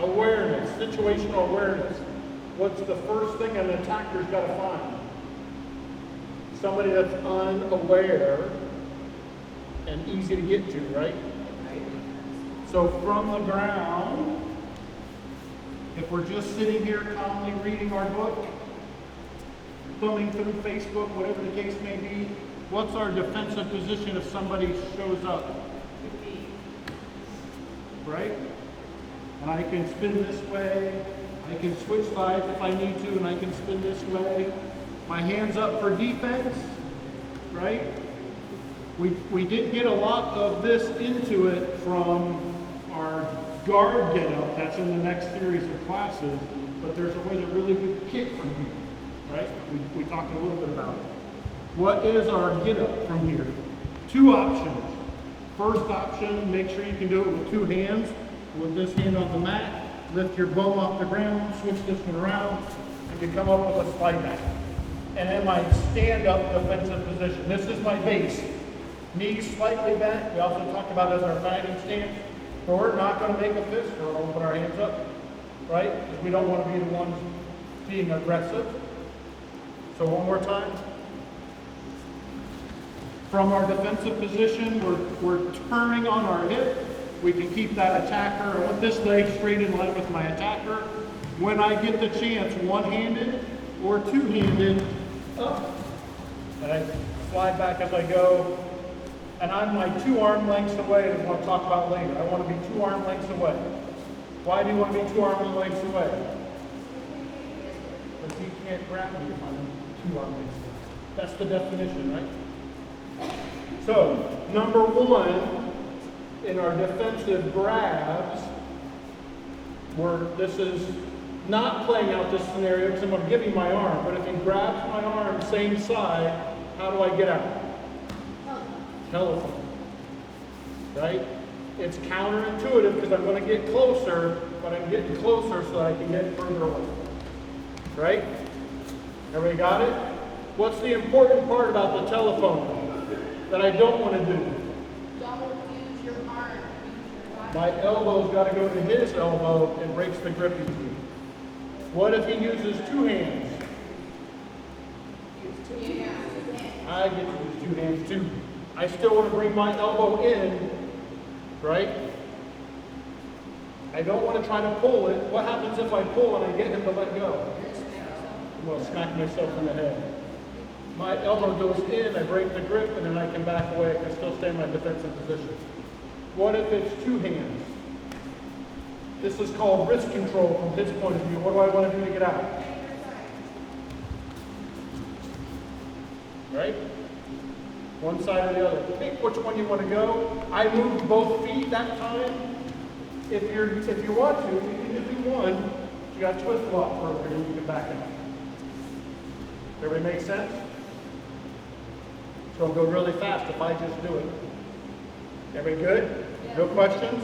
Awareness, situational awareness. What's the first thing an attacker's got to find? Somebody that's unaware and easy to get to, right? So from the ground, if we're just sitting here calmly reading our book, thumbing through Facebook, whatever the case may be, what's our defensive position if somebody shows up? Right? And I can spin this way, I can switch sides if I need to, and I can spin this way. My hands up for defense, right? We did get a lot of this into it from our guard get-up. That's in the next series of classes, but there's a way to really good kick from here, right? We talked a little bit about it. What is our get-up from here? Two options. First option, make sure you can do it with two hands. With this hand on the mat, lift your bum off the ground, switch this one around, and you come up with a slide back. And then my stand-up defensive position. This is my base. Knees slightly bent. We also talked about as our fighting stance. But we're not going to make a fist. We're going to put our hands up, right? Because we don't want to be the ones being aggressive. So one more time. From our defensive position, we're turning on our hip. We can keep that attacker. I want this leg straight in line with my attacker. When I get the chance, one-handed or two-handed, up. And I slide back as I go. And I'm like 2 arm lengths away, as we'll talk about later. I want to be 2 arm lengths away. Why do you want to be 2 arm lengths away? Because he can't grab me if I'm 2 arm lengths away. That's the definition, right? So, number 1, in our defensive grabs, this is not playing out this scenario because I'm going to give him my arm, but if he grabs my arm same side, how do I get out? Telephone. Right? It's counterintuitive because I'm going to get closer, but I'm getting closer so that I can get further away. Right? Everybody got it? What's the important part about the telephone that I don't want to do? Don't use your arm. My elbow's got to go to his elbow and breaks the grip between. What if he uses 2 hands? Use 2 hands. I get to use 2 hands too. I still want to bring my elbow in, right? I don't want to try to pull it. What happens if I pull and I get him to let go? I'm going to smack myself in the head. My elbow goes in, I break the grip, and then I can back away. I can still stay in my defensive position. What if it's 2 hands? This is called wrist control from his point of view. What do I want to do to get out? Right? One side or the other. Pick which one you want to go. I moved both feet that time. If you want to, you can just do one. You got to twist block further and you can back out. Everybody make sense? It's going to go really fast if I just do it. Everybody good? Yeah. No questions?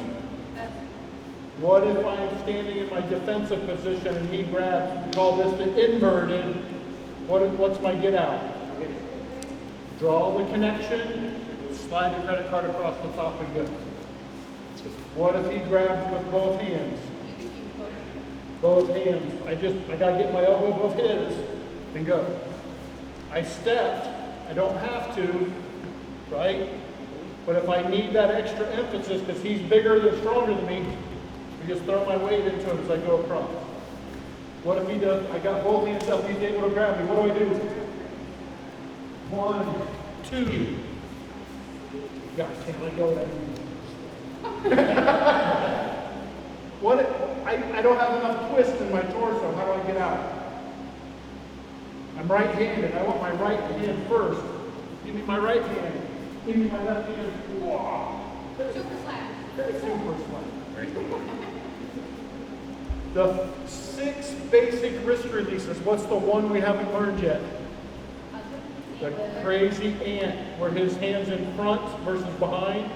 What if I'm standing in my defensive position and he grabs, we call this the inverted, what's my get out? Draw the connection, slide the credit card across the top and go. What if he grabs with both hands? Both hands. I gotta get my elbow above his and go. I stepped, I don't have to, right? But if I need that extra emphasis because he's bigger and stronger than me, I just throw my weight into it as I go across. What if he does, I got both hands up, he's able to grab me, what do I do? 1, 2. God, can't let go of that. What? I don't have enough twist in my torso. How do I get out? I'm right-handed. I want my right hand first. Give me my right hand. Give me my left hand. Whoa. Super slap. Super slap. The 6 basic wrist releases. What's the one we haven't learned yet? The crazy ant, where his hand's in front versus behind.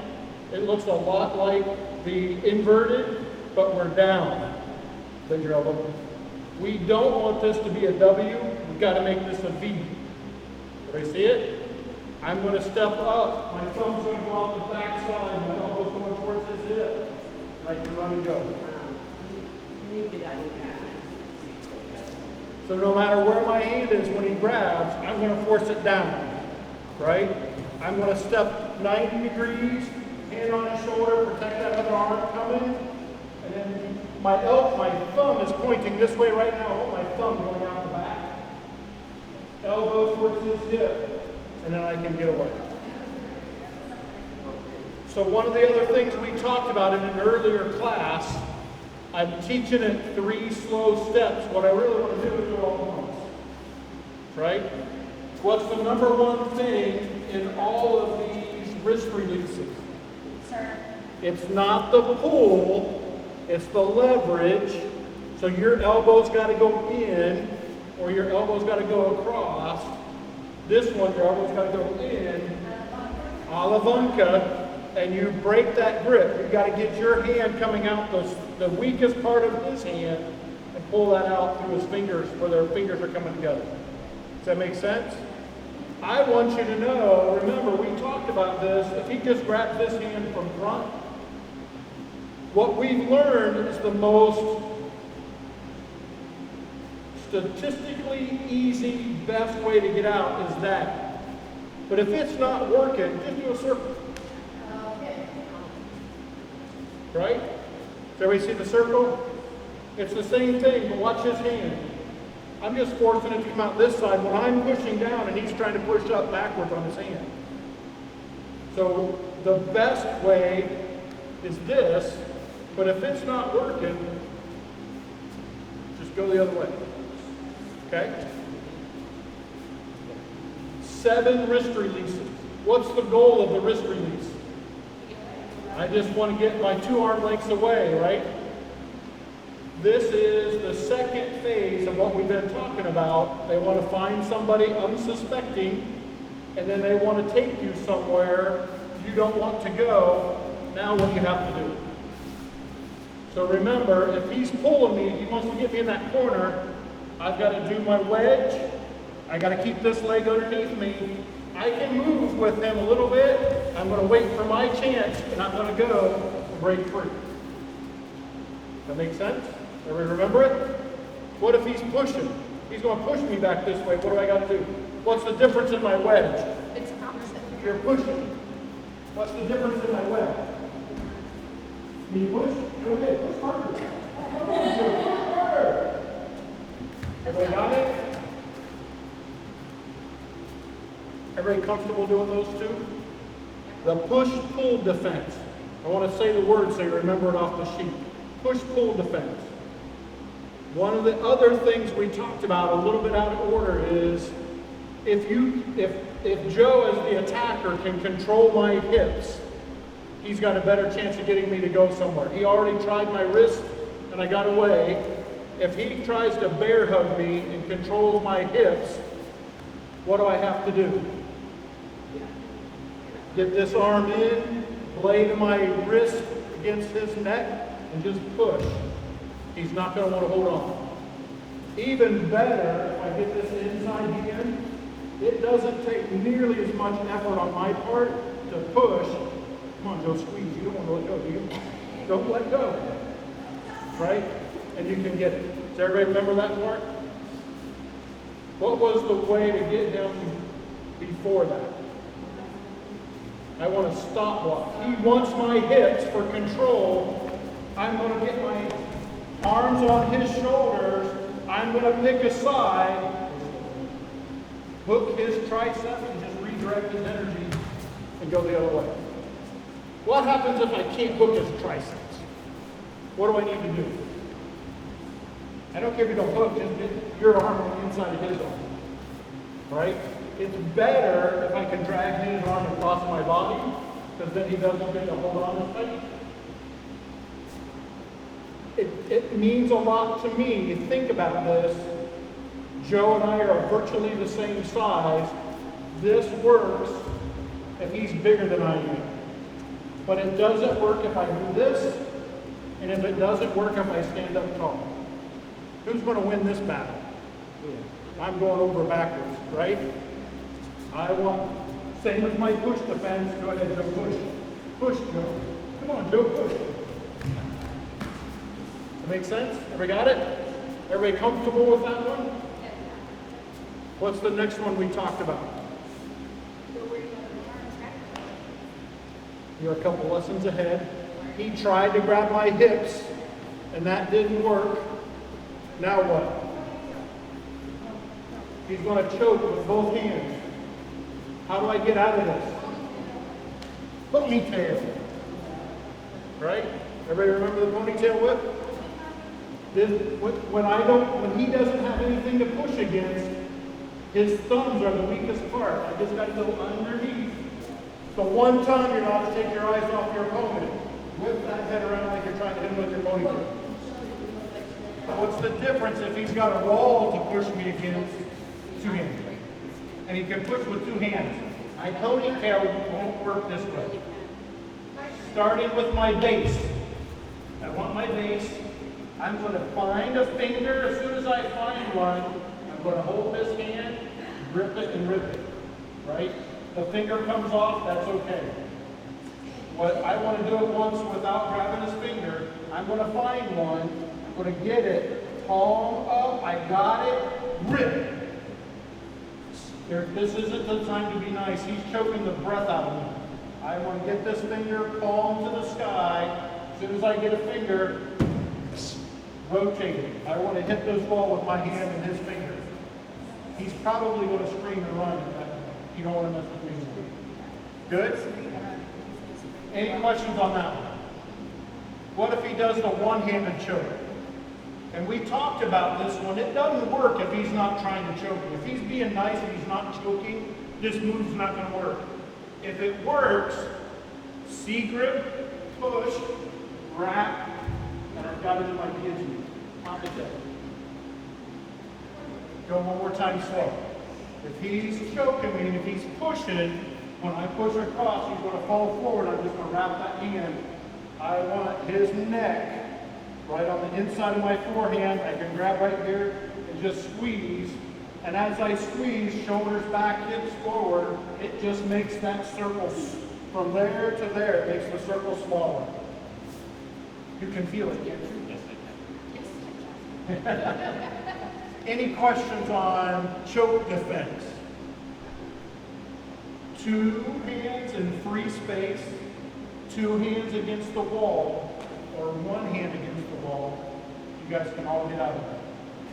It looks a lot like the inverted, but we're down. Bend your elbow. We don't want this to be a W. We've got to make this a V. Everybody see it? I'm going to step up. My thumb's going to go out the back side. My elbow's going towards his hip. I can run and go. So no matter where my hand is when he grabs, I'm going to force it down, right? I'm going to step 90 degrees, hand on his shoulder, protect that other arm coming, and then my thumb is pointing this way right now. Hold my thumb going out the back. Elbow towards his hip, and then I can get away. So one of the other things we talked about in an earlier class, I'm teaching it 3 slow steps. What I really want to do is do it all at once. Right? What's the number one thing in all of these wrist releases? Sir. It's not the pull, it's the leverage. So your elbow's got to go in, or your elbow's got to go across. This one, your elbow's got to go in, Alavanca, and you break that grip. You've got to get your hand coming out the weakest part of his hand and pull that out through his fingers where their fingers are coming together. Does that make sense? I want you to know, remember we talked about this, if he just grabs this hand from front, what we've learned is the most statistically easy, best way to get out is that. But if it's not working, just do a circle. Right? Does everybody see the circle? It's the same thing, but watch his hand. I'm just forcing it to come out this side when I'm pushing down and he's trying to push up backwards on his hand. So the best way is this, but if it's not working, just go the other way. Okay? 7 wrist releases. What's the goal of the wrist release? I just want to get my 2 arm lengths away, right? This is the second phase of what we've been talking about. They want to find somebody unsuspecting, and then they want to take you somewhere you don't want to go. Now what do you have to do? So remember, if he's pulling me, he wants to get me in that corner, I've got to do my wedge. I got to keep this leg underneath me. I can move with him a little bit. I'm going to wait for my chance, and I'm going to go and break free. That makes sense? Everybody remember it? What if he's pushing? He's going to push me back this way. What do I got to do? What's the difference in my wedge? It's opposite. You're pushing. What's the difference in my wedge? Can you push? Go ahead. Push harder. Come on, Joe. Push harder. Everybody got it? Everybody comfortable doing those two? The push-pull defense. I want to say the word so you remember it off the sheet. Push-pull defense. One of the other things we talked about a little bit out of order is if Joe as the attacker can control my hips, he's got a better chance of getting me to go somewhere. He already tried my wrist and I got away. If he tries to bear hug me and controls my hips, what do I have to do? Get this arm in, blade of my wrist against his neck, and just push. He's not going to want to hold on. Even better, if I get this inside hand, it doesn't take nearly as much effort on my part to push. Come on, Joe, squeeze. You don't want to let go, do you? Don't let go. Right? And you can get it. Does everybody remember that part? What was the way to get him before that? I want to stop block. He wants my hips for control. I'm going to get my arms on his shoulders. I'm going to pick a side, hook his tricep, and just redirect his energy and go the other way. What happens if I can't hook his triceps? What do I need to do? I don't care if you don't hook, just get your arm on the inside of his arm. Right? It's better if I can drag his arm across my body, because then he doesn't get to hold on as tight. It means a lot to me. Think about this. Joe and I are virtually the same size. This works if he's bigger than I am. But it doesn't work if I do this, and if it doesn't work if I stand up tall. Who's going to win this battle? I'm going over backwards, right? I want, same as my push defense. Go ahead, Joe, push. Push, Joe. Come on, Joe, push. That Make sense? Everybody got it? Everybody comfortable with that one? What's the next one we talked about? You're a couple lessons ahead. He tried to grab my hips, and that didn't work. Now what? He's going to choke with both hands. How do I get out of this? Ponytail. Right? Everybody remember the ponytail whip? When he doesn't have anything to push against, his thumbs are the weakest part. I just got to go underneath. So one time you're not to take your eyes off your opponent. Whip that head around like you're trying to hit him with your ponytail. What's the difference if he's got a wall to push me against? Two hands. And he can push with two hands. My ponytail won't work this way. Starting with my base. I want my base. I'm going to find a finger. As soon as I find one, I'm going to hold this hand, grip it, and rip it. Right? The finger comes off, that's okay. What I want to do it once without grabbing his finger, I'm going to find one, I'm going to get it, palm up, I got it, rip it. This isn't the time to be nice. He's choking the breath out of me. I want to get this finger, palm to the sky. As soon as I get a finger, rotate it. I want to hit this ball with my hand and his finger. He's probably going to scream and run at that. You don't want to mess with me. Good? Any questions on that one? What if he does the one-handed choke? And we talked about this one. It doesn't work if he's not trying to choke you. If he's being nice and he's not choking, this move's not going to work. If it works, C-grip, push, wrap, and I've got it in my guillotine. Pop it down. Go one more time slow. If he's choking me and if he's pushing, when I push across, he's going to fall forward. I'm just going to wrap that hand. I want his neck right on the inside of my forehand. I can grab right here and just squeeze. And as I squeeze, shoulders back, hips forward, it just makes that circle from there to there. It makes the circle smaller. You can feel it, can't you? Yes, I can. Any questions on choke defense? Two hands in free space, two hands against the wall, or one hand against the wall. You guys can all get out of that.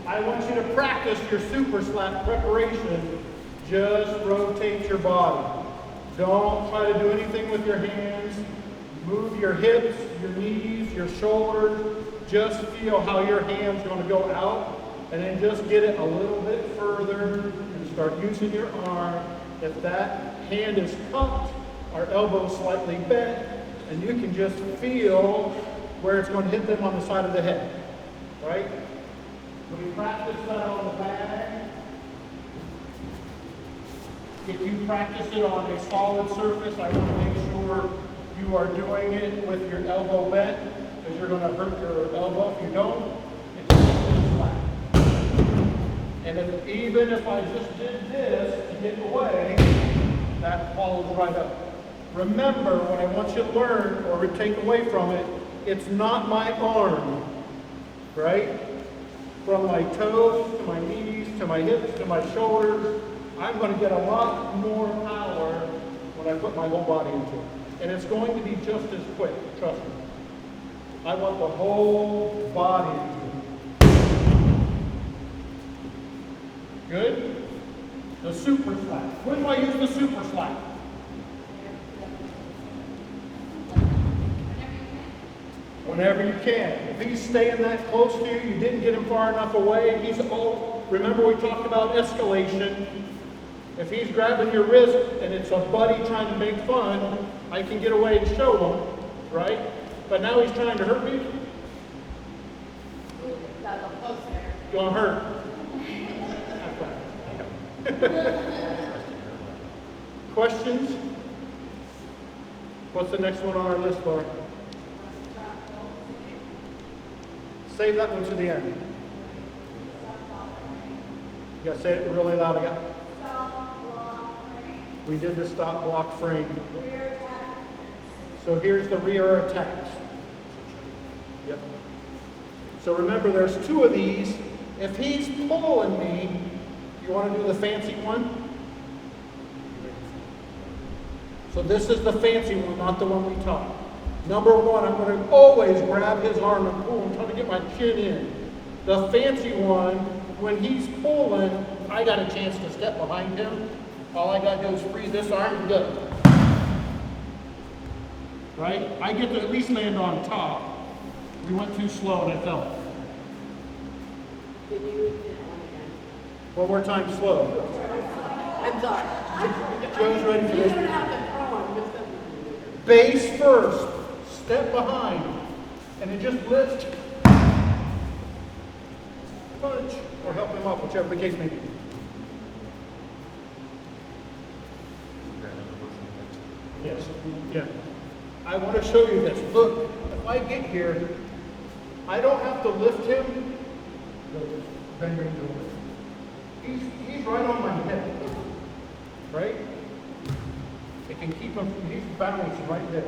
I want you to practice your super slap preparation. Just rotate your body. Don't try to do anything with your hands. Move your hips, your knees, your shoulders. Just feel how your hand's going to go out. And then just get it a little bit further and start using your arm. If that hand is cupped, our elbow slightly bent, and you can just feel where it's going to hit them on the side of the head. Right? We practice that on the bag. If you practice it on a solid surface, I want to make sure you are doing it with your elbow bent, because you're going to hurt your elbow. If you don't, it's flat. And even if I just did this to get away, that follows right up. Remember, what I want you to learn or take away from it, it's not my arm, right? From my toes, to my knees, to my hips, to my shoulders, I'm going to get a lot more power when I put my whole body into it. And it's going to be just as quick, trust me. I want the whole body into it. Good? The super slap. When do I use the super slap? Whenever you can. If he's staying that close to you, you didn't get him far enough away, remember we talked about escalation. If he's grabbing your wrist and it's a buddy trying to make fun, I can get away and show him, right? But now he's trying to hurt me. You want to hurt? Questions? What's the next one on our list, Laura? Save that one to the end. You gotta say it really loud again. We did the stop block frame. So here's the rear attacks. Yep. So remember, there's two of these. If he's pulling me, you want to do the fancy one? So this is the fancy one, not the one we taught. Number one, I'm going to always grab his arm and pull him, trying to get my chin in. The fancy one, when he's pulling, I got a chance to step behind him. All I got to do is free this arm and go. Right? I get to at least land on top. We went too slow and I fell. Can you do it again? One more time slow. I'm sorry. Joe's ready for You this. don't have to throw him, just a- Base first, step behind, and then just lift, punch, or help him up, whichever the case may be. Yes, yeah. I want to show you this. Look, if I get here, I don't have to lift him. Bend your knee. He's right on my head, right? It can keep him, he's balanced right there.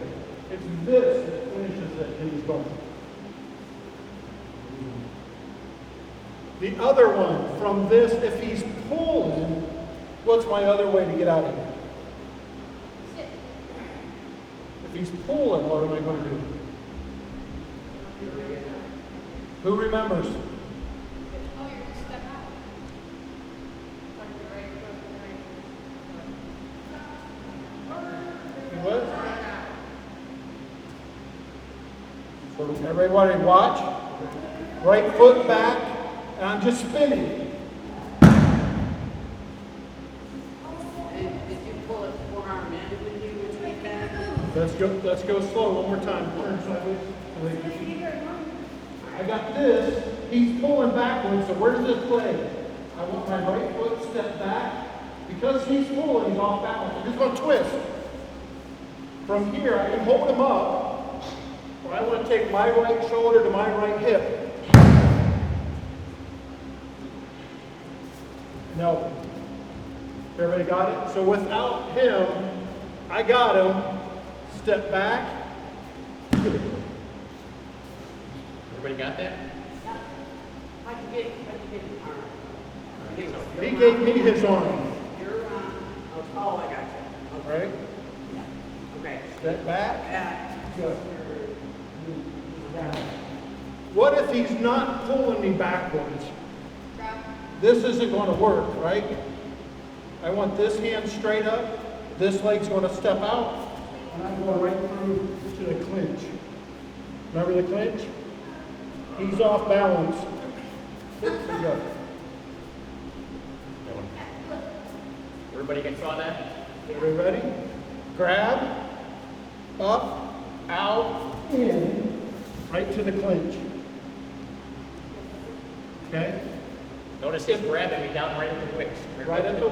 It's this that finishes it and he's going. The other one, from this, if he's pulling, what's my other way to get out of here? If he's pulling, what am I going to do? Who remembers? Oh, you're just step out. What? So everybody watch. Right foot back, and I'm just spinning. Did you pull his forearm in when you were like that? Let's go slow one more time. Turn sideways. I got this. He's pulling backwards, so where does this play? I want my right foot step back. Because he's pulling, he's off balance. I'm just going to twist. From here, I can hold him up, or I want to take my right shoulder to my right hip. No. Everybody got it? So without him, I got him. Step back. Everybody got that? I can get his arm. He gave me his arm. You're oh, I got you. Okay. Right? Okay. Step back. Yeah. Good. What if he's not pulling me backwards? This isn't going to work, right? I want this hand straight up. This leg's going to step out. And I'm going right through to the clinch. Remember the clinch? He's off balance. There you go. Everybody saw that? Everybody ready? Grab, up, out, in, right to the clinch. Okay? Notice he's grabbing me down right at the wicks. Right at the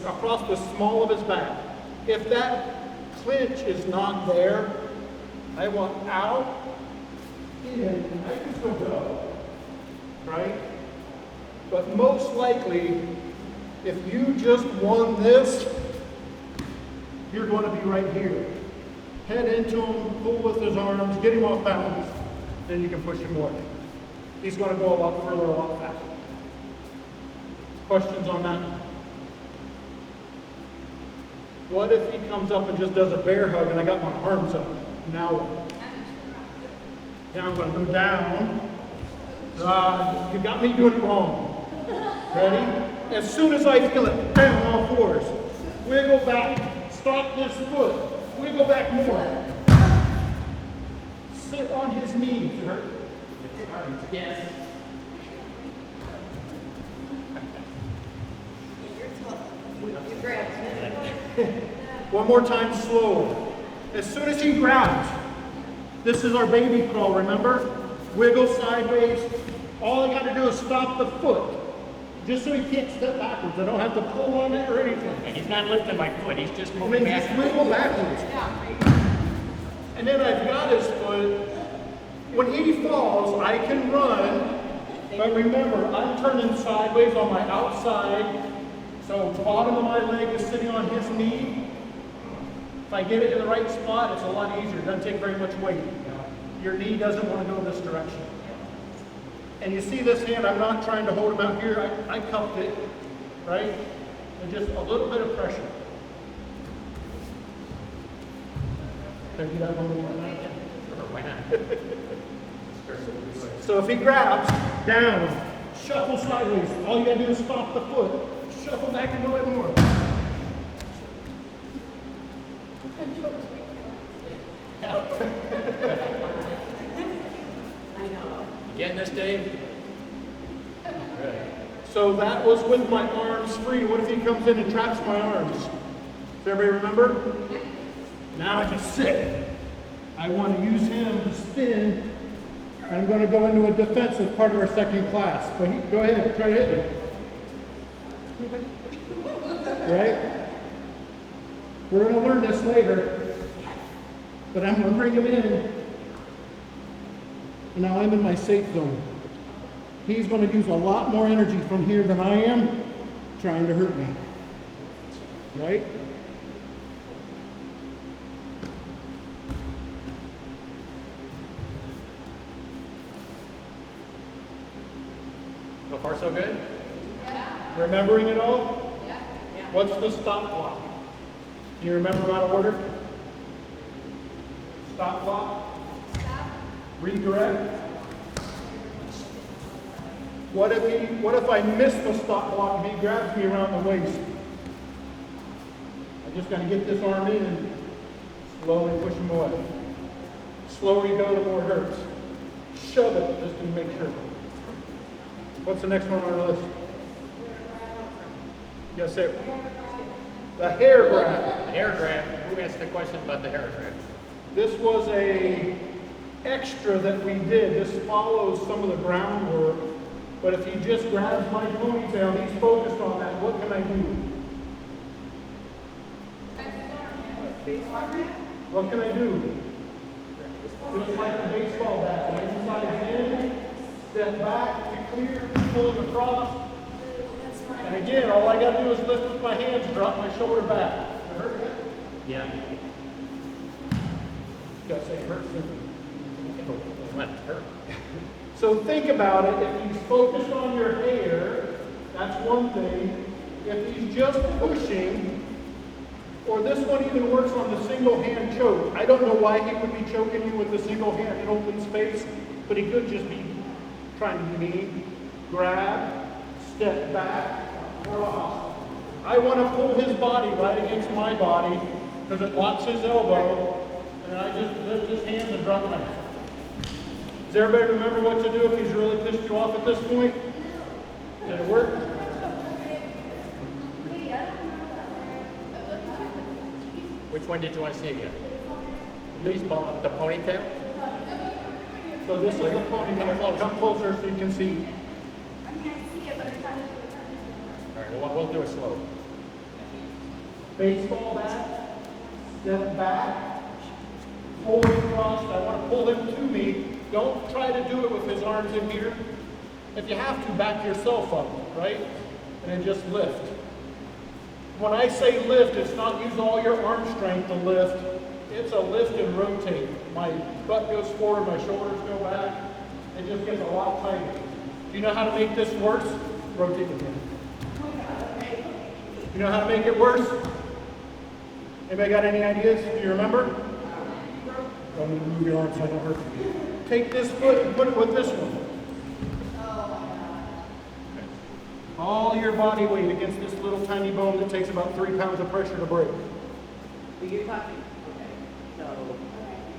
across the small of his back. If that clinch is not there, I want out, in, I can still go, right? But most likely, if you just won this, you're going to be right here. Head into him, pull with his arms, get him off balance, then you can push him away. He's going to go a lot further, a lot faster. Questions on that? What if he comes up and just does a bear hug and I got my arms up? Now what? Now I'm going to go down. You got me doing it wrong. Ready? As soon as I feel it, down all fours. Wiggle back. Stop this foot. Wiggle back more. Sit on his knees. Yes. You grabbed him. One more time, slower. As soon as he grabs, this is our baby crawl, remember? Wiggle sideways. All I got to do is stop the foot. Just so he can't step backwards. I don't have to pull on it or anything. And he's not lifting my foot, he's just And moving then just back. wiggle backwards. And then I've got his foot. When he falls, I can run. But remember, I'm turning sideways on my outside. So bottom of my leg is sitting on his knee. If I get it in the right spot, it's a lot easier. It doesn't take very much weight. Your knee doesn't want to go this direction. And you see this hand, I'm not trying to hold him out here, I cupped it, right? And just a little bit of pressure. Can I do that one more time? Sure, why not? So if he grabs, down, shuffle sideways, all you gotta do is stop the foot, shuffle back and go it more. I know. You getting this, Dave? So that was with my arms free. What if he comes in and traps my arms? Does everybody remember? Now I just sit. I want to use him to spin. I'm going to go into a defensive part of our second class. But go ahead, try to hit me. Right? We're going to learn this later. But I'm going to bring him in. And now I'm in my safe zone. He's going to use a lot more energy from here than I am trying to hurt me. Right? So far, so good? Remembering it all? Yeah. What's the stop block? Do you remember them out of order? Stop block? Stop. Redirect? What if I miss the stop block and he grabs me around the waist? I just gotta get this arm in and slowly push him away. Slower you go, the more it hurts. Shove it just to make sure. What's the next one on our list? Yes, sir. The hair grab. The hair grab. Who asked the question about the hair grab? This was a extra that we did. This follows some of the groundwork. But if he just grabs my ponytail, he's focused on that, what can I do? What can I do? Just like the baseball bat. When inside in, step back, to clear, pull it across. And again, all I gotta do is lift with my hands, drop my shoulder back. Does it hurt yet? Yeah. You gotta say it hurts. What? Hurt. So think about it, if he's focused on your hair, that's one thing. If he's just pushing, or this one even works on the single hand choke. I don't know why he would be choking you with the single hand in open space, but he could just be trying to be mean. Grab, step back, cross. I want to pull his body right against my body because it locks his elbow, and I just lift his hands and drop my hand. Does everybody remember what to do if he's really pissed you off at this point? Did it work? Which one did you want to see again? Baseball, the ponytail? So this is the ponytail. Come closer so you can see. All right, we'll do it slow. Baseball bat, step back, pull it across. I want to pull him to me. Don't try to do it with his arms in here. If you have to, back yourself up, right? And then just lift. When I say lift, it's not use all your arm strength to lift. It's a lift and rotate. My butt goes forward, my shoulders go back. It just gets a lot tighter. Do you know how to make this worse? Rotate again. You know how to make it worse? Anybody got any ideas? Do you remember? I'm going to move your arm so I don't hurt you. Take this foot and put it with this one. All your body weight against this little tiny bone that takes about 3 pounds of pressure to break. But you're talking, okay, so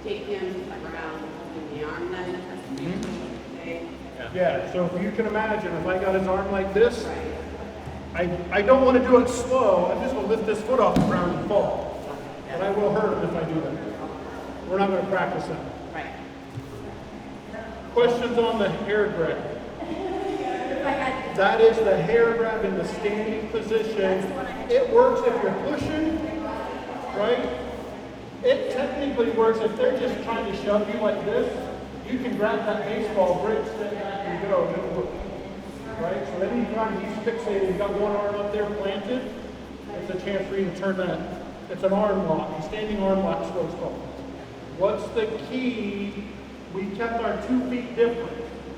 take him around in the arm then? Okay. Yeah, so if you can imagine, if I got his arm like this, I don't want to do it slow. I'm just going to lift this foot off the ground and fall. But I will hurt him if I do that. We're not going to practice that. Right. Questions on the hair grab? That is the hair grab in the standing position. It works if you're pushing, right? It technically works if they're just trying to shove you like this. You can grab that baseball, break, step back, and go. And it'll work. Right? So anytime he's fixated, you've got one arm up there planted, it's a chance for you to turn that. It's an arm lock. A standing arm lock is what it's called. What's the key? We kept our 2 feet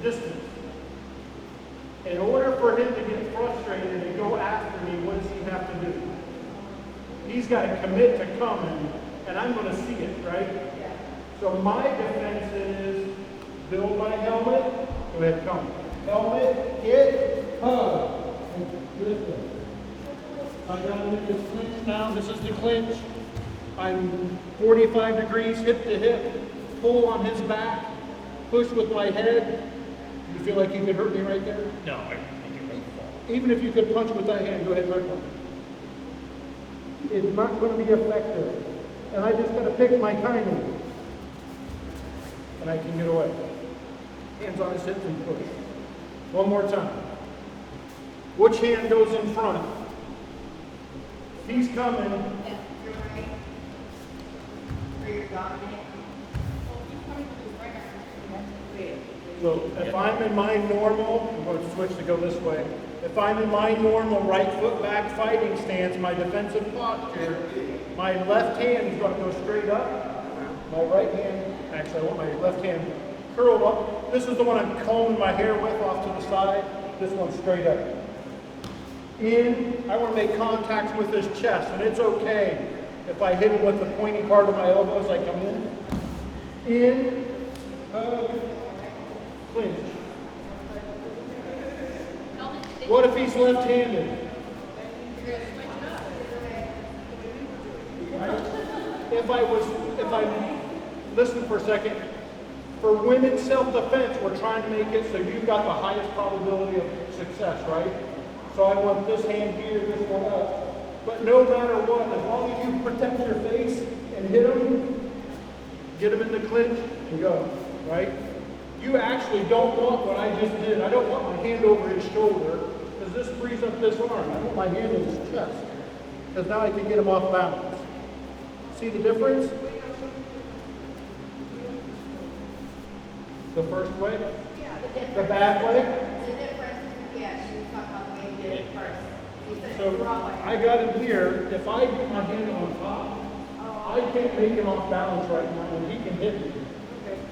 distance. In order for him to get frustrated and go after me, what does he have to do? He's got to commit to coming, and I'm going to see it, right? So my defense is build my helmet. Go ahead, come. Helmet, hit, hug. And lift it. I got to lift this clinch now. This is the clinch. I'm 45 degrees, hip to hip. Pull on his back. Push with my head. You feel like you could hurt me right there? No, I think you're going to fall. Even if you could punch with that hand, go ahead, right one. It's not going to be effective. And I just got to pick my timing. And I can get away. Hands on his hips and push. One more time. Which hand goes in front? He's coming. Yeah, you're right. Or you're dominant. Well, he's coming with his right arm. So if I'm in my normal, I'm going to switch to go this way. If I'm in my normal right foot back fighting stance, my defensive posture, my left hand is going to go straight up. My right hand, actually I want my left hand curled up. This is the one I'm combing my hair with off to the side. This one's straight up. In, I want to make contact with his chest, and it's okay if I hit him with the pointy part of my elbow as I come in, hug, clinch. What if he's left-handed? You're going to switch it up. If I listen for a second, for women's self-defense, we're trying to make it so you've got the highest probability of success, right? So I want this hand here, this one up. But no matter what, as long as you protect your face and hit him, get him in the clinch, and go, right? You actually don't want what I just did. I don't want my hand over his shoulder, because this frees up this arm. I want my hand in his chest, because now I can get him off balance. See the difference? The first way? Yeah, The back way? the difference, yeah, she was talking about the way you did it first. You said So raw way. I got him here. If I get my hand on top, I can't make him off balance right now, and he can hit me.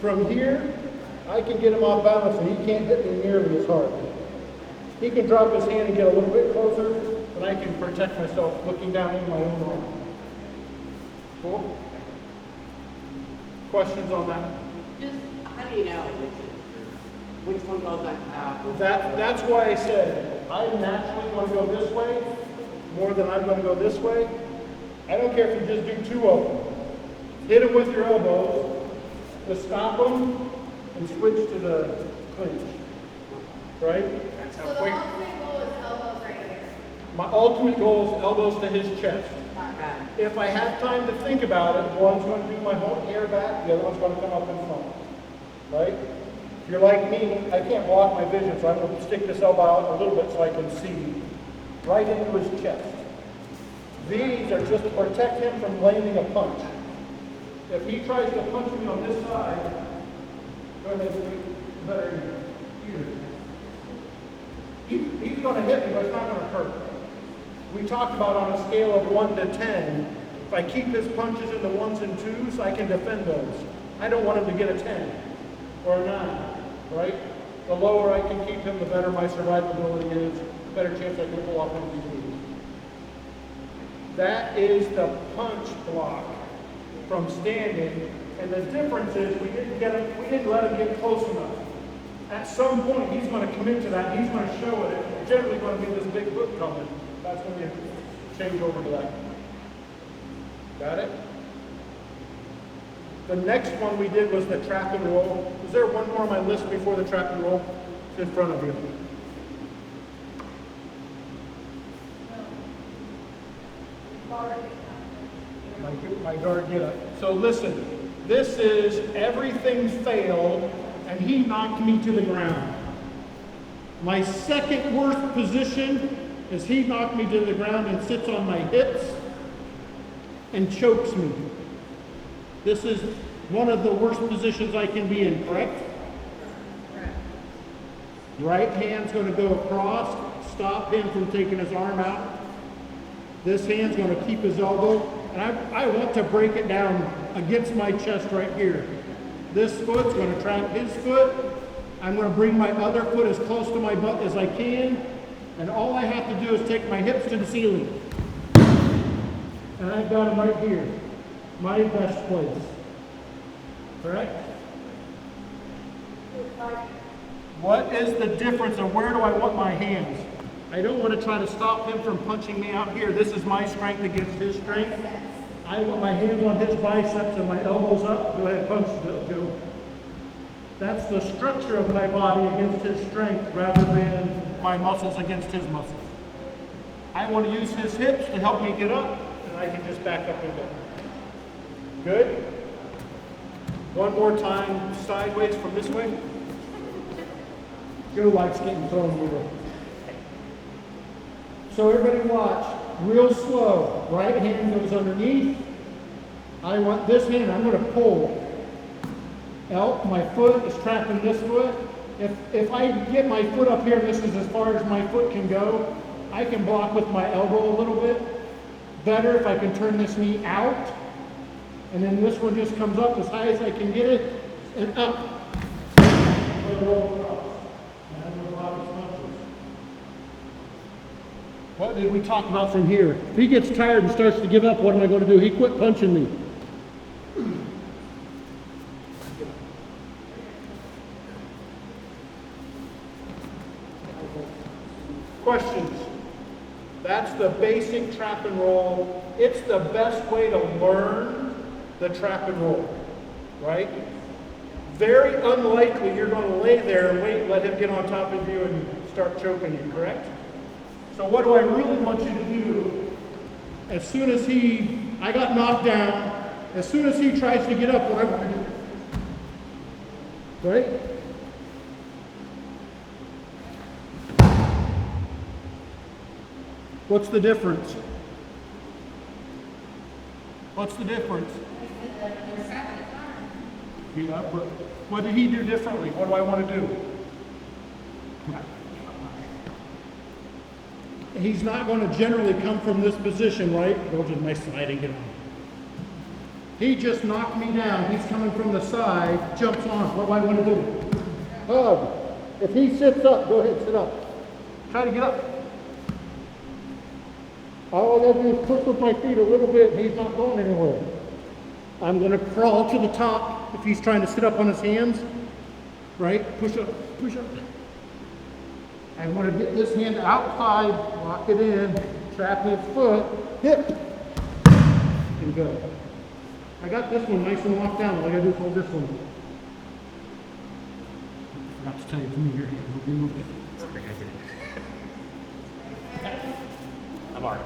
From here, I can get him off balance, and he can't hit me nearly as hard. He can drop his hand and get a little bit closer, but I can protect myself looking down in my own arm. Cool? Questions on that? Just, how do you know which one goes on top? That's why I said I'm naturally going to go this way more than I'm going to go this way. I don't care if you just do two of them. Hit them with your elbows, just stop them, and switch to the clinch. Right? That's So how the quick. ultimate goal is elbows right here. My ultimate goal is elbows to his chest. If I have time to think about it, one's going to do my whole hair back, the other one's going to come up in front. Right? If you're like me, I can't block my vision, so I'm going to stick this elbow out a little bit so I can see right into his chest. These are just to protect him from landing a punch. If he tries to punch me on this side, go ahead, better here. He's going to hit me, but it's not going to hurt. We talked about on a scale of 1 to 10, if I keep his punches in the 1s and 2s, I can defend those. I don't want him to get a 10 or a 9, right? The lower I can keep him, the better my survivability is, the better chance I can pull off one of these moves. That is the punch block from standing, and the difference is we didn't let him get close enough. At some point, he's going to commit to that. He's going to show it. It's generally going to be this big hook coming. That's when you change over to that. Got it? The next one we did was the trap and roll. Is there one more on my list before the trap and roll? It's in front of you. My guard get up. So listen, this is everything failed, and he knocked me to the ground. My second worst position is he knocked me to the ground and sits on my hips and chokes me. This is one of the worst positions I can be in, correct? Right hand's going to go across, stop him from taking his arm out. This hand's going to keep his elbow, and I want to break it down against my chest right here. This foot's going to trap his foot, I'm going to bring my other foot as close to my butt as I can, and all I have to do is take my hips to the ceiling. And I've got them right here, my best place. Correct? What is the difference, and where do I want my hands? I don't want to try to stop him from punching me out here. This is my strength against his strength. I want my hands on his biceps and my elbows up. Go ahead, punch, Joe. That's the structure of my body against his strength rather than my muscles against his muscles. I want to use his hips to help me get up, and I can just back up and go. Good? One more time, sideways from this way. Joe likes getting thrown over. So everybody watch, real slow. Right hand goes underneath. I want this hand, I'm going to pull. My foot is trapping this foot. If I get my foot up here, this is as far as my foot can go, I can block with my elbow a little bit. Better if I can turn this knee out. And then this one just comes up as high as I can get it, and up. What did we talk about from here? If he gets tired and starts to give up, what am I going to do? He quit punching me. Questions? That's the basic trap and roll. It's the best way to learn the trap and roll, right? Very unlikely you're going to lay there and wait, let him get on top of you and start choking you, correct? So what do I really want you to do? As soon as I got knocked down, as soon as he tries to get up, what I want to do, right? What's the difference? What's the difference? Yeah, but what did he do differently? What do I want to do? He's not going to generally come from this position, right? Go to my side and get on. He just knocked me down. He's coming from the side, jumps on. What do I want to do? Hug. If he sits up, go ahead, sit up. Try to get up. All I gotta do is push with my feet a little bit, and he's not going anywhere. I'm gonna crawl to the top if he's trying to sit up on his hands. Right? Push up, push up. I want to get this hand outside, lock it in, trap his foot, hip, and go. I got this one nice and locked down. All I gotta do is hold this one. I forgot to tell you, come here. Move it. I'm all right.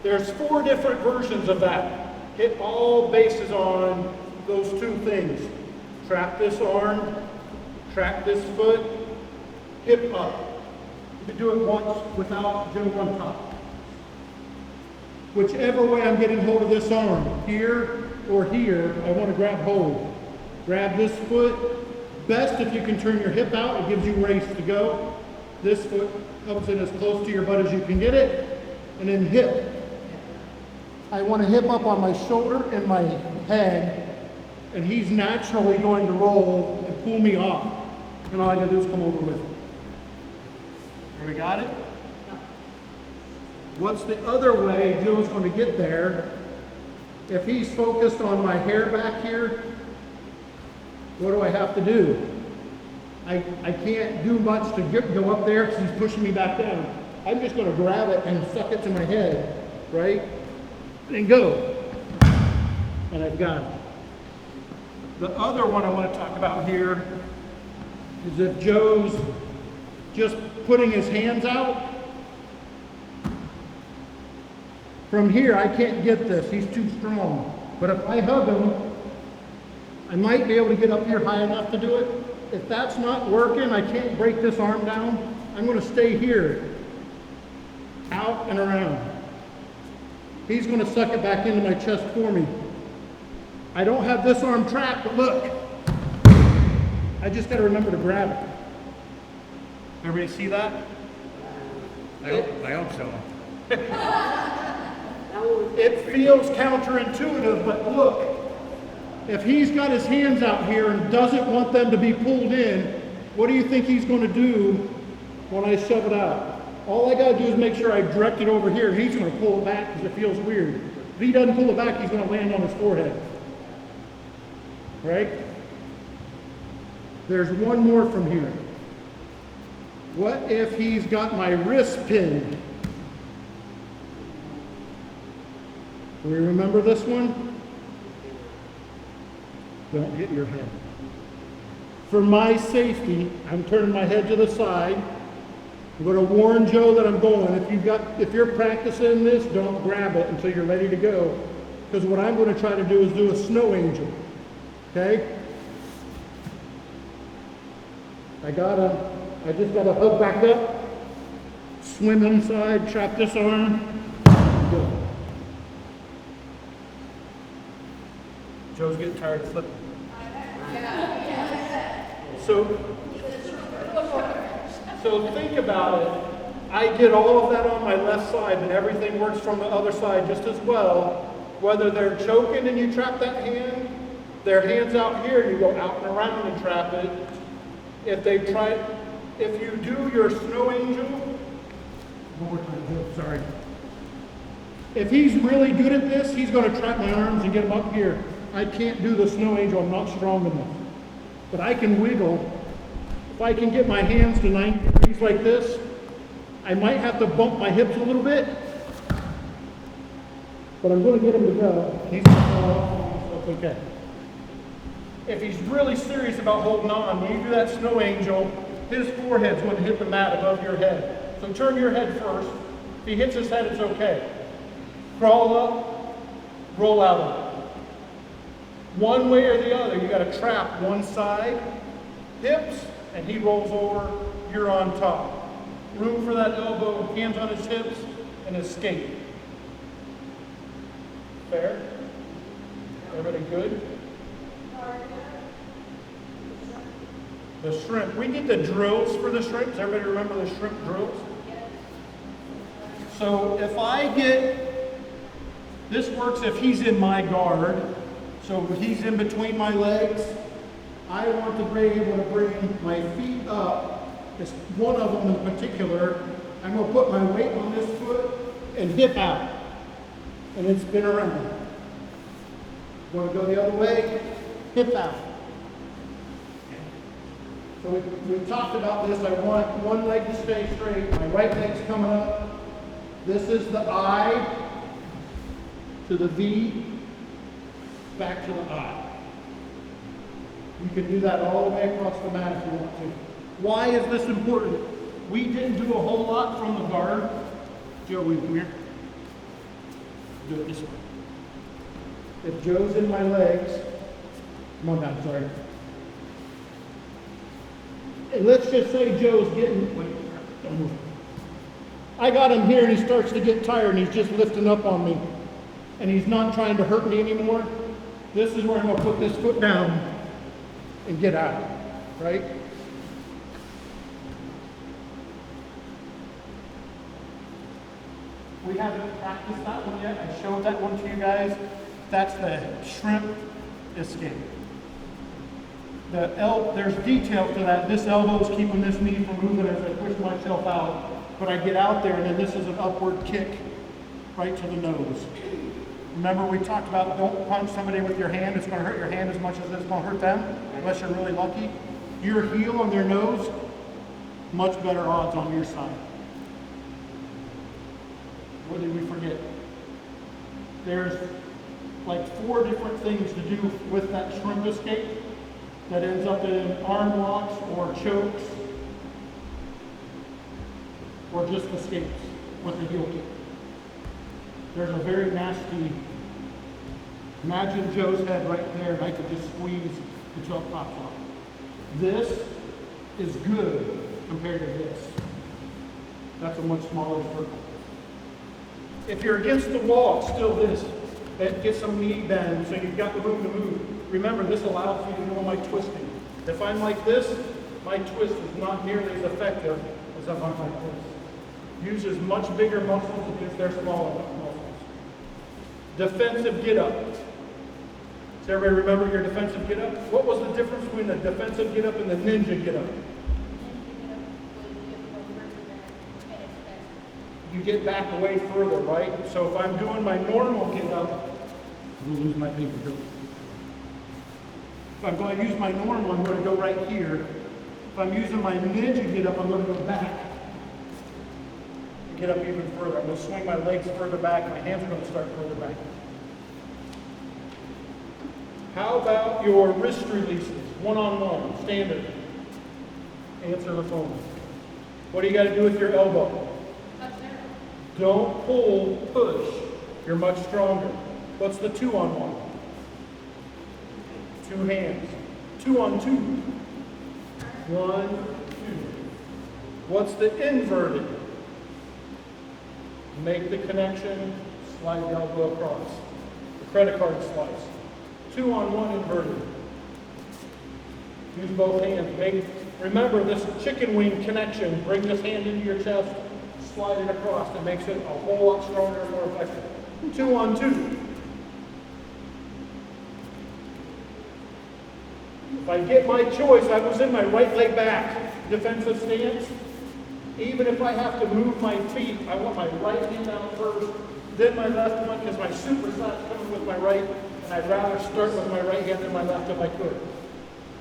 There's 4 different versions of that. Hit all bases on those 2 things. Trap this arm, trap this foot, hip up. You can do it once without Joe on top. Whichever way I'm getting hold of this arm, here or here, I want to grab hold. Grab this foot. Best if you can turn your hip out, it gives you race to go. This foot comes in as close to your butt as you can get it, and then hip. I want to hip up on my shoulder and my head, and he's naturally going to roll and pull me off. And all I gotta do is come over with it. We got it? What's the other way Joe's going to get there? If he's focused on my hair back here, what do I have to do? I can't do much to go up there because he's pushing me back down. I'm just going to grab it and suck it to my head, right? And go. And I've got it. The other one I want to talk about here is if Joe's just putting his hands out. From here, I can't get this. He's too strong. But if I hug him, I might be able to get up here high enough to do it. If that's not working, I can't break this arm down. I'm going to stay here. Out and around. He's going to suck it back into my chest for me. I don't have this arm trapped, but look. I just got to remember to grab it. Everybody see that? I hope so. It feels counterintuitive, but look. if he's got his hands out here and doesn't want them to be pulled in, what do you think he's going to do when I shove it out? All I got to do is make sure I direct it over here, and he's going to pull it back because it feels weird. If he doesn't pull it back, he's going to land on his forehead. Right? There's one more from here. What if he's got my wrist pinned? Do we remember this one? Don't hit your head. For my safety, I'm turning my head to the side. I'm going to warn Joe that I'm going. If you're practicing this, don't grab it until you're ready to go. Because what I'm going to try to do is do a snow angel. Okay? I just gotta hug back up, swim inside, trap this arm, go. Joe's getting tired of flipping. So think about it. I get all of that on my left side, but everything works from the other side just as well. Whether they're choking and you trap that hand, their hands out here, you go out and around and trap it. If you do your snow angel, one more time, sorry. If he's really good at this, he's going to trap my arms and get them up here. I can't do the snow angel, I'm not strong enough. But I can wiggle. If I can get my hands to 90 degrees like this, I might have to bump my hips a little bit, but I'm going to get him to go. He's going to fall off, so it's okay. If he's really serious about holding on, when you do that snow angel, his forehead's going to hit the mat above your head. So turn your head first. If he hits his head, it's okay. Crawl up, roll out of it. One way or the other, you got to trap one side, hips, and he rolls over, you're on top. Room for that elbow, hands on his hips, and escape. Fair? Everybody good? The shrimp. We need the drills for the shrimp. Does everybody remember the shrimp drills? So if I get, this works if he's in my guard. So if he's in between my legs, I want to be able to bring my feet up. It's one of them in particular. I'm going to put my weight on this foot and hip out. And then spin around. Want to go the other way? Hip out. So we talked about this. I want one leg to stay straight. My right leg's coming up. This is the I to the V, back to the I. You can do that all the way across the mat if you want to. Why is this important? We didn't do a whole lot from the guard. Joe, will you come here? Do it this way. If Joe's in my legs, come on down, sorry. And let's just say Joe's getting, wait, don't move. I got him here and he starts to get tired and he's just lifting up on me. And he's not trying to hurt me anymore. This is where I'm going to put this foot down and get out, right? We haven't practiced that one yet. I showed that one to you guys. That's the shrimp escape. There's detail to that. This elbow's keeping this knee from moving as I push myself out. But I get out there and then this is an upward kick right to the nose. Remember we talked about don't punch somebody with your hand. It's going to hurt your hand as much as it's going to hurt them, unless you're really lucky. Your heel on their nose, much better odds on your side. What did we forget? There's like 4 different things to do with that shrimp escape that ends up in arm locks or chokes or just escapes with the heel kick. There's a very nasty, imagine Joe's head right there and I could just squeeze until it pops off. This is good compared to this. That's a much smaller circle. If you're against the wall, it's still this. That gets some knee bend, so you've got the room to move. Remember, this allows me to do my twisting. If I'm like this, my twist is not nearly as effective as if I'm like this. Uses much bigger muscles against their smaller muscles. Defensive get up. Does everybody remember your defensive get up? What was the difference between the defensive get up and the ninja get up? You get back away further, right? So if I'm doing my normal get up, I'm going to lose my paper too. If I'm going to use my normal, I'm going to go right here. If I'm using my ninja get up, I'm going to go back. Get up even further. I'm going to swing my legs further back. My hands are going to start further back. How about your wrist releases? One-on-one, standard. Answer the phone. What do you got to do with your elbow? Don't pull, push. You're much stronger. What's the two-on-one? Two hands. Two-on-two. One, two. What's the inverted? Make the connection, slide the elbow across. The credit card slice. Two-on-one inverted. Use both hands. Remember this chicken wing connection. Bring this hand into your chest, slide it across. It makes it a whole lot stronger and more effective. Two-on-two. If I get my choice, I was in my right leg back, defensive stance. Even if I have to move my feet, I want my right hand out first, then my left one, because my superset's coming with my right, and I'd rather start with my right hand than my left if I could.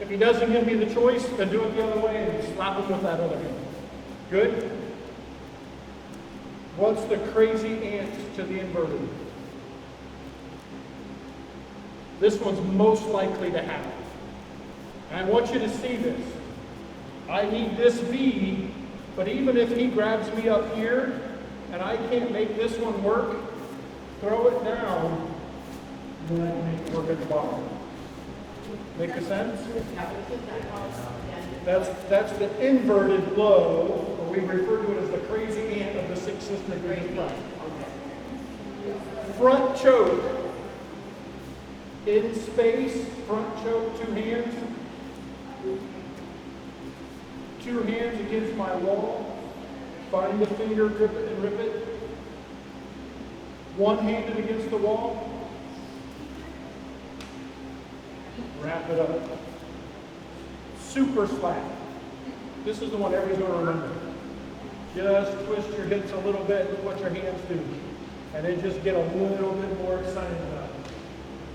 If he doesn't give me the choice, then do it the other way and slap him with that other hand. Good? What's the crazy ant to the inverted? This one's most likely to happen. And I want you to see this. I need this V, but even if he grabs me up here and I can't make this one work, throw it down, and then I can make it work at the bottom. Make a sense? That's the inverted blow, or we refer to it as the crazy ant of the Six Sister Great Front. Front choke. In space, front choke, two hands. Two hands against my wall. Find the finger, grip it, and rip it. One handed against the wall. Wrap it up. Super slap. This is the one everybody's going to remember. Just twist your hips a little bit, look what your hands do. And then just get a little bit more excited about it.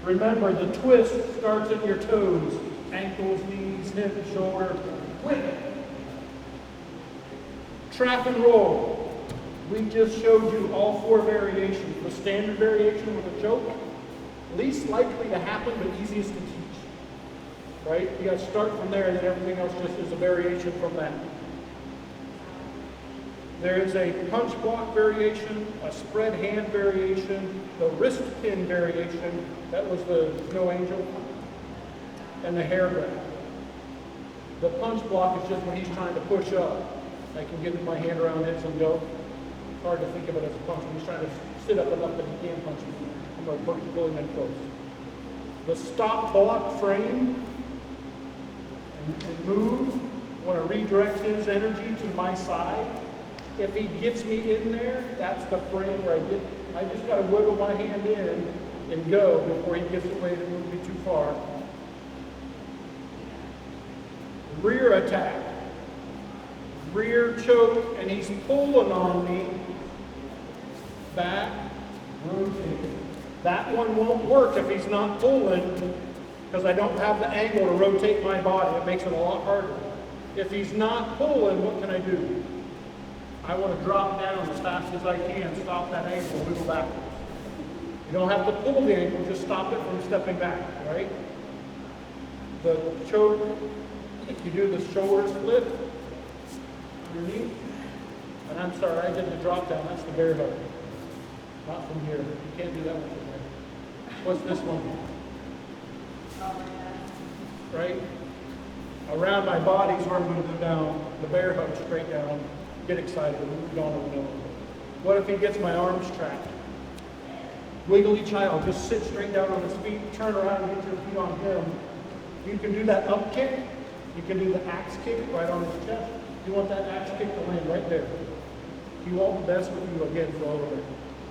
Remember, the twist starts at your toes. Ankles, knees, hips, shoulder. Quick. Trap and roll. We just showed you all four variations. The standard variation with a choke, least likely to happen, but easiest to teach. Right? You got to start from there, and then everything else just is a variation from that. There is a punch block variation, a spread hand variation, the wrist pin variation, that was the snow angel, and the hair grab. The punch block is just when he's trying to push up. I can get my hand around it and go. It's hard to think of it as a punch. When he's trying to sit up enough that he can punch me. I'm going to pull him in close. The stop block frame, and move. I want to redirect his energy to my side. If he gets me in there, that's the frame where I just got to wiggle my hand in and go before he gets away to move me too far. Rear attack. Rear choke, and he's pulling on me. Back, rotate. That one won't work if he's not pulling, because I don't have the angle to rotate my body. It makes it a lot harder. If he's not pulling, what can I do? I want to drop down as fast as I can, stop that ankle, wiggle backwards. You don't have to pull the ankle, just stop it from stepping back, right? The choke, if you do the shoulder split, underneath, and I'm sorry, I did the drop down, that's the bear hug. Not from here, you can't do that one from there. What's this one? Right? Around my body is where I'm going to go down, the bear hug straight down. Get excited, move on over. What if he gets my arms trapped? Wiggly child, just sit straight down on his feet, turn around and get your feet on him. You can do that up kick. You can do the axe kick right on his chest. You want that axe kick to land right there. He won't mess with you again for all of it,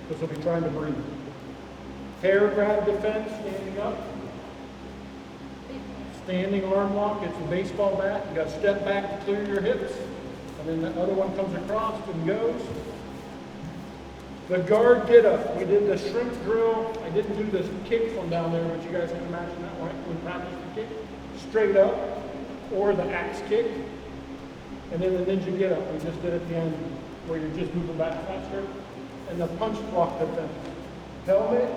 because he'll be trying to breathe. Hair grab defense, standing up. Standing arm lock, it's a baseball bat. You got to step back to clear your hips. And then the other one comes across and goes. The guard get up. We did the shrimp drill. I didn't do this kick from down there, but you guys can imagine that, right? We practice the kick. Straight up, or the axe kick. And then the ninja get up. We just did at the end, where you're just moving back faster. And the punch block at the helmet,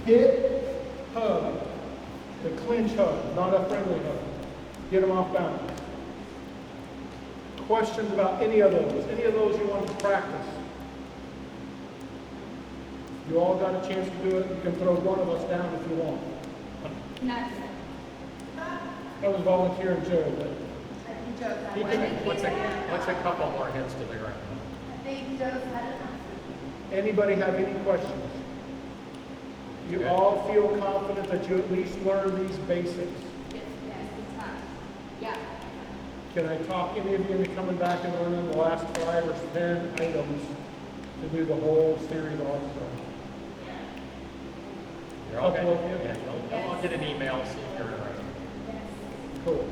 hit, hug. The clinch hug, not a friendly hug. Get them off balance. Questions about any of those? Any of those you want to practice? You all got a chance to do it. You can throw one of us down if you want. Not. That was volunteer and Joe, but I think Joe's had He one. can, what's a couple more hits to the ground? I think Joe's had enough. anybody have any questions? You Okay. all feel confident that you at least learn these basics? Yes, it's not. Yeah. Can I talk any of you into coming back and learning the last 5 or 10 items to do the whole series also? You're all Couple of good? you? Yeah, I'll get an email, see if you're interested. Yes. Cool.